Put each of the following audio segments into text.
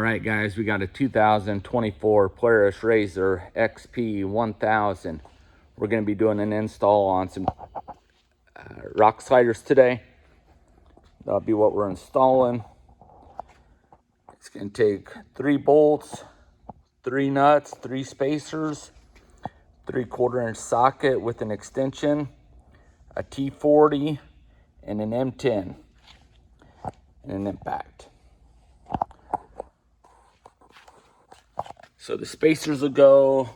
right, guys, we got a 2024 Polaris RZR XP 1000. We're going to be doing an install on some rock sliders today. That'll be what we're installing. It's going to take 3 bolts, 3 nuts, 3 spacers, 3/4 inch socket with an extension, a T40, and an M10, and an impact. So the spacers will go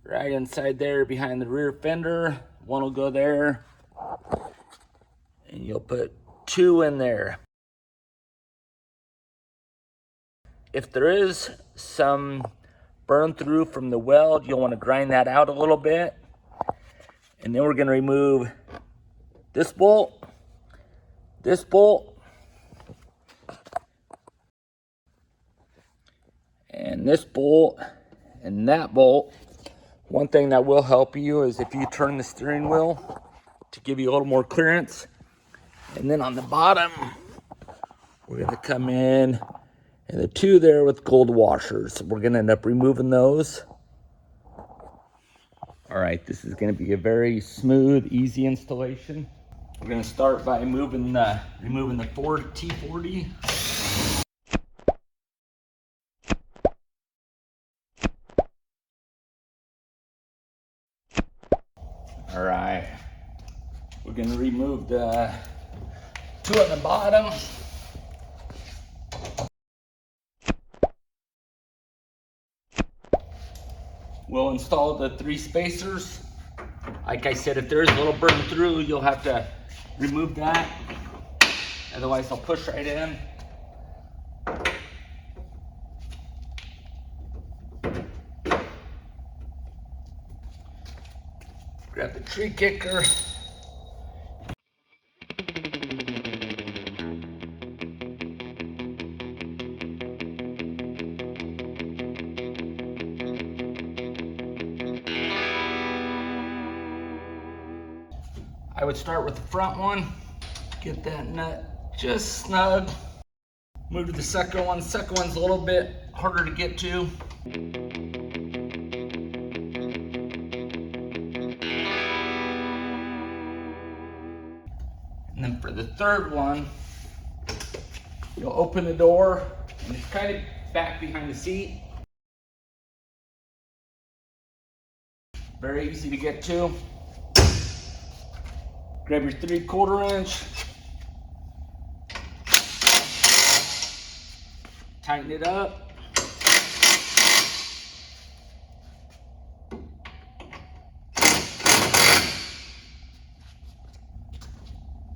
right inside there behind the rear fender. One will go there, and you'll put 2 in there. If there is some burn through from the weld, you'll want to grind that out a little bit. And then we're going to remove this bolt, and this bolt, and that bolt. One thing that will help you is if you turn the steering wheel to give you a little more clearance. And then on the bottom, we're going to come in, and the 2 there with gold washers, we're going to end up removing those. All right, this is going to be a very smooth, easy installation. We're going to start by removing the T40. All right, we're going to remove the 2 at the bottom. We'll install the 3 spacers. Like I said, if there's a little burn through, you'll have to remove that. Otherwise, they'll push right in. Grab the tree kicker. I would start with the front one, get that nut just snug. Move to the second one. Second one's a little bit harder to get to. And then for the third one, you'll open the door and it's kind of back behind the seat. Very easy to get to. Grab your 3/4 inch, tighten it up.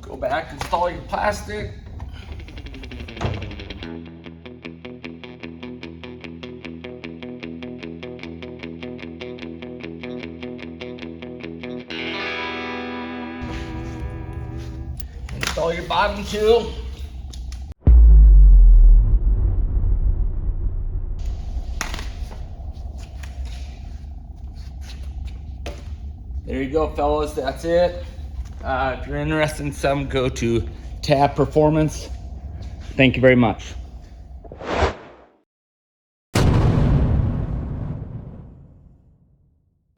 Go back, install your plastic. Install your bottom 2. There you go, fellas, that's it. If you're interested in some, go to Tab Performance. Thank you very much.